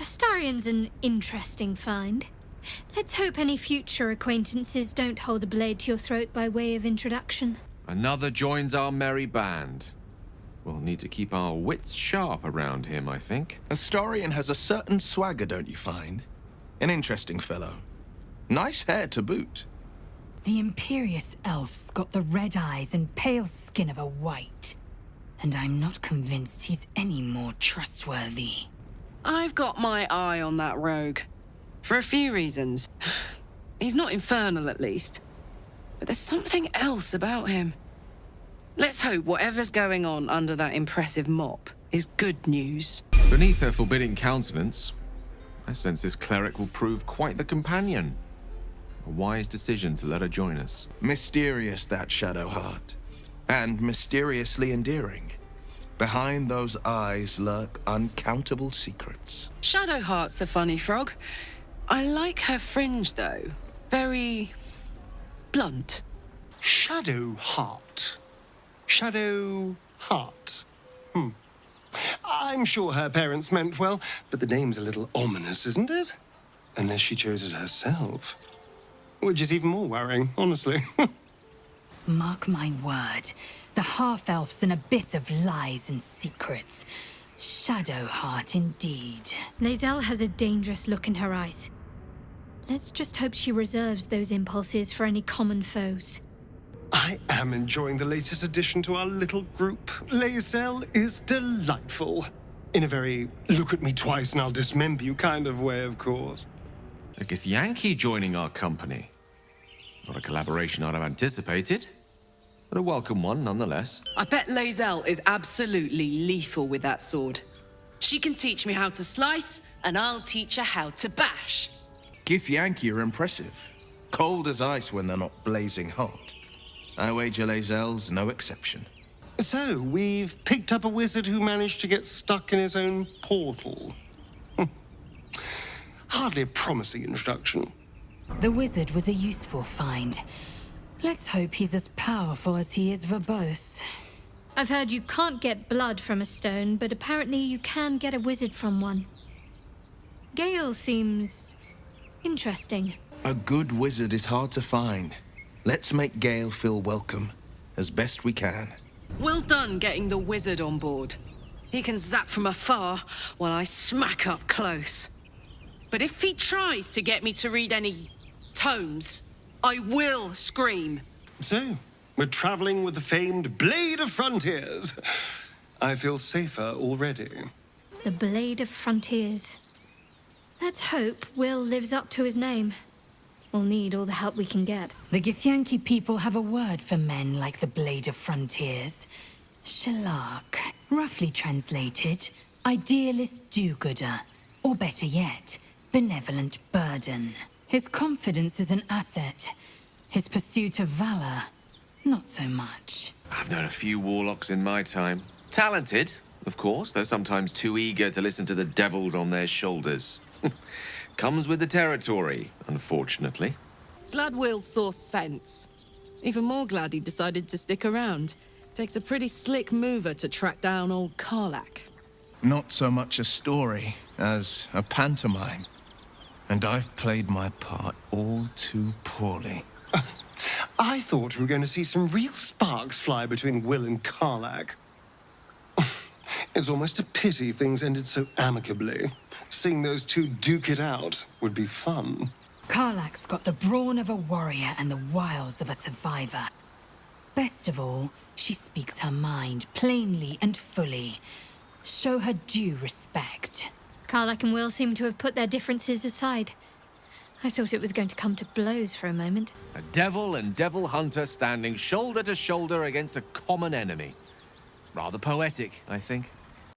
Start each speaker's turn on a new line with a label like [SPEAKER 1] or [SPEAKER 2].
[SPEAKER 1] Astarion's an interesting find. Let's hope any future acquaintances don't hold a blade to your throat by way of introduction.
[SPEAKER 2] Another joins our merry band. We'll need to keep our wits sharp around him, I think.
[SPEAKER 3] Astarion has a certain swagger, don't you find? An interesting fellow. Nice hair to boot.
[SPEAKER 4] The Imperious elf's got the red eyes and pale skin of a white. And I'm not convinced he's any more trustworthy.
[SPEAKER 5] I've got my eye on that rogue. For a few reasons. He's not infernal, at least. But there's something else about him. Let's hope whatever's going on under that impressive mop is good news.
[SPEAKER 2] Beneath her forbidding countenance, I sense this cleric will prove quite the companion. A wise decision to let her join us.
[SPEAKER 3] Mysterious, that shadowheart. And mysteriously endearing. Behind those eyes lurk uncountable secrets.
[SPEAKER 5] Shadowheart's a funny frog. I like her fringe, though. Very blunt.
[SPEAKER 6] Shadowheart. Shadowheart. I'm sure her parents meant well, but the name's a little ominous, isn't it? Unless she chose it herself. Which is even more worrying, honestly.
[SPEAKER 4] Mark my word, the half-elf's an abyss of lies and secrets. Shadowheart indeed.
[SPEAKER 1] lae'zel has a dangerous look in her eyes. Let's just hope she reserves those impulses for any common foes.
[SPEAKER 6] I am enjoying the latest addition to our little group. lae'zel is delightful. In a very look at me twice and I'll dismember you kind of way, of course.
[SPEAKER 2] A Githyanki joining our company. Not a collaboration I'd have anticipated, but a welcome one nonetheless.
[SPEAKER 5] I bet lae'zel is absolutely lethal with that sword. She can teach me how to slice, and I'll teach her how to bash.
[SPEAKER 3] Githyanki are impressive. Cold as ice when they're not blazing hot. I wager lae'zel's no exception.
[SPEAKER 6] So, we've picked up a wizard who managed to get stuck in his own portal. Hardly a promising introduction.
[SPEAKER 4] The wizard was a useful find. Let's hope he's as powerful as he is verbose.
[SPEAKER 1] I've heard you can't get blood from a stone, but apparently you can get a wizard from one. Gale seems interesting.
[SPEAKER 3] A good wizard is hard to find. Let's make Gale feel welcome, as best we can.
[SPEAKER 5] Well done getting the wizard on board. He can zap from afar while I smack up close. But if he tries to get me to read any tomes, I will scream.
[SPEAKER 6] So, we're traveling with the famed Blade of Frontiers. I feel safer already.
[SPEAKER 1] The Blade of Frontiers. Let's hope Wyll lives up to his name. We'll need all the help we can get.
[SPEAKER 4] The Githyanki people have a word for men like the Blade of Frontiers. Karlach. Roughly translated, idealist do-gooder. Or better yet, benevolent burden. His confidence is an asset. His pursuit of valor, not so much.
[SPEAKER 2] I've known a few warlocks in my time. Talented, of course, though sometimes too eager to listen to the devils on their shoulders. Comes with the territory, unfortunately.
[SPEAKER 5] Glad Wyll saw sense. Even more glad he decided to stick around. Takes a pretty slick mover to track down old Karlach.
[SPEAKER 3] Not so much a story as a pantomime. And I've played my part all too poorly.
[SPEAKER 6] I thought we were going to see some real sparks fly between Wyll and Karlach. It's almost a pity things ended so amicably. Seeing those two duke it out would be fun.
[SPEAKER 4] Karlach's got the brawn of a warrior and the wiles of a survivor. Best of all, she speaks her mind plainly and fully. Show her due respect.
[SPEAKER 1] Karlach and Wyll seem to have put their differences aside. I thought it was going to come to blows for a moment.
[SPEAKER 2] A devil and devil hunter standing shoulder to shoulder against a common enemy. Rather poetic, I think.